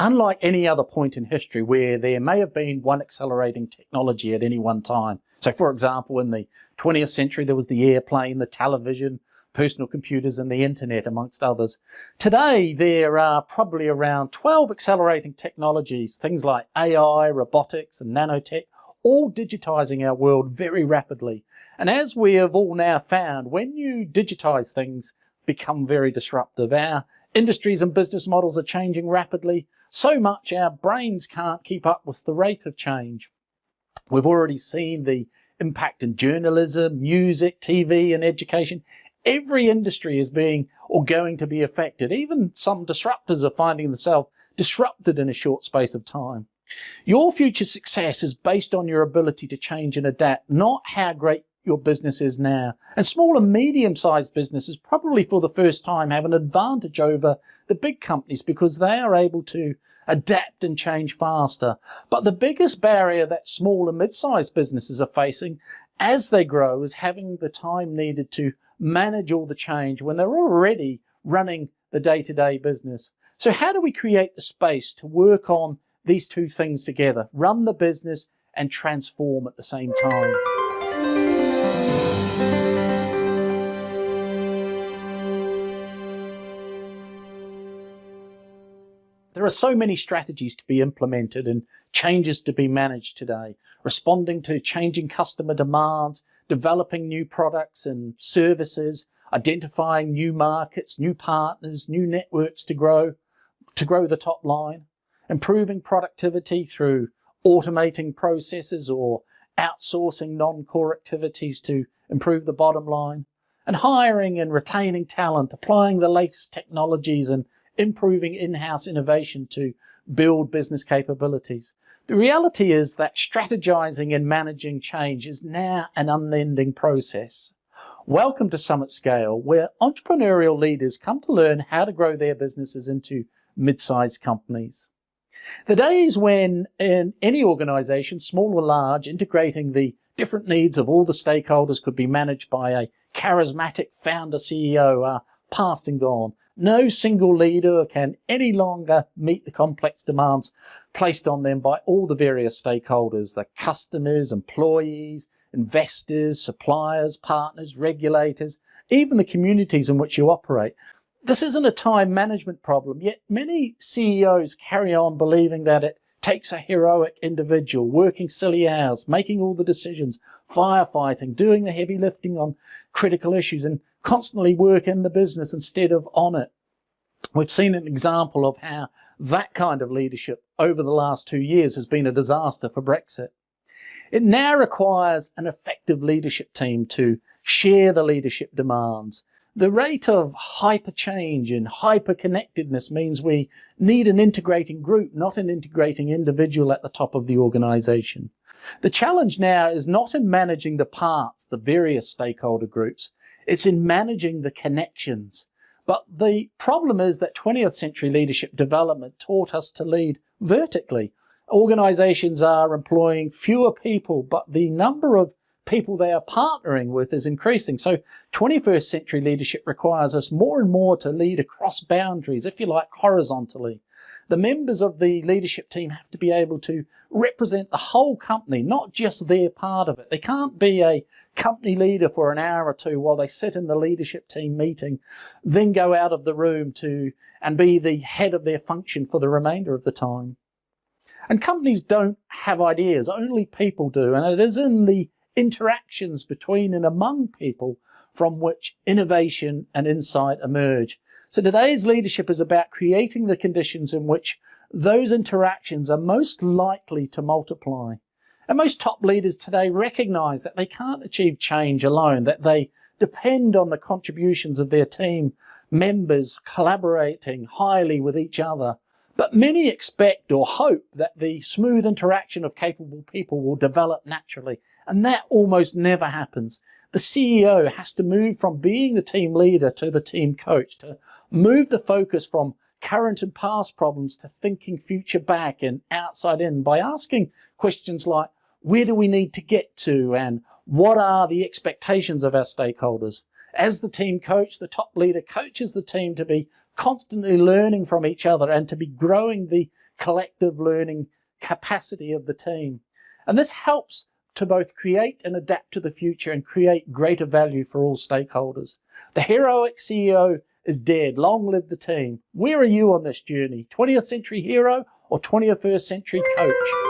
Unlike any other point in history where there may have been one accelerating technology at any one time. So for example, in the 20th century, there was the airplane, the television, personal computers and the internet, amongst others. Today, there are probably around 12 accelerating technologies, things like AI, robotics and nanotech, all digitizing our world very rapidly. And as we have all now found, when you digitize things, become very disruptive. Our industries and business models are changing rapidly, so much our brains can't keep up with the rate of change. We've already seen the impact in journalism, music, TV and education. Every industry is being or going to be affected. Even some disruptors are finding themselves disrupted in a short space of time. Your future success is based on your ability to change and adapt, not how great your business is now. And small and medium-sized businesses probably for the first time have an advantage over the big companies because they are able to adapt and change faster. But the biggest barrier that small and mid-sized businesses are facing as they grow is having the time needed to manage all the change when they're already running the day-to-day business. So how do we create the space to work on these two things together, run the business and transform at the same time? There are so many strategies to be implemented and changes to be managed today, responding to changing customer demands, developing new products and services, identifying new markets, new partners, new networks to grow the top line, improving productivity through automating processes or outsourcing non-core activities to improve the bottom line, and hiring and retaining talent, applying the latest technologies and improving in-house innovation to build business capabilities. The reality is that strategizing and managing change is now an unending process. Welcome to Summit Scale, where entrepreneurial leaders come to learn how to grow their businesses into mid-sized companies. The days when in any organization, small or large, integrating the different needs of all the stakeholders could be managed by a charismatic founder CEO are past and gone. No single leader can any longer meet the complex demands placed on them by all the various stakeholders, the customers, employees, investors, suppliers, partners, regulators, even the communities in which you operate. This isn't a time management problem, yet many CEOs carry on believing that it takes a heroic individual working silly hours, making all the decisions, firefighting, doing the heavy lifting on critical issues and constantly work in the business instead of on it. We've seen an example of how that kind of leadership over the last 2 years has been a disaster for Brexit. It now requires an effective leadership team to share the leadership demands. The rate of hyper change and hyper connectedness means we need an integrating group, not an integrating individual at the top of the organization. The challenge now is not in managing the parts, the various stakeholder groups, it's in managing the connections. But the problem is that 20th century leadership development taught us to lead vertically. Organizations are employing fewer people, but the number of people they are partnering with is increasing. So 21st century leadership requires us more and more to lead across boundaries, if you like, horizontally. The members of the leadership team have to be able to represent the whole company, not just their part of it. They can't be a company leader for an hour or two while they sit in the leadership team meeting, then go out of the room and be the head of their function for the remainder of the time. And companies don't have ideas, only people do. And it is in the interactions between and among people from which innovation and insight emerge. So today's leadership is about creating the conditions in which those interactions are most likely to multiply. And most top leaders today recognize that they can't achieve change alone, that they depend on the contributions of their team members collaborating highly with each other. But many expect or hope that the smooth interaction of capable people will develop naturally, and that almost never happens. The CEO has to move from being the team leader to the team coach, to move the focus from current and past problems to thinking future back and outside in by asking questions like, where do we need to get to and what are the expectations of our stakeholders? As the team coach, the top leader coaches the team to be constantly learning from each other and to be growing the collective learning capacity of the team. And this helps to both create and adapt to the future and create greater value for all stakeholders. The heroic CEO is dead. Long live the team. Where are you on this journey? 20th century hero or 21st century coach?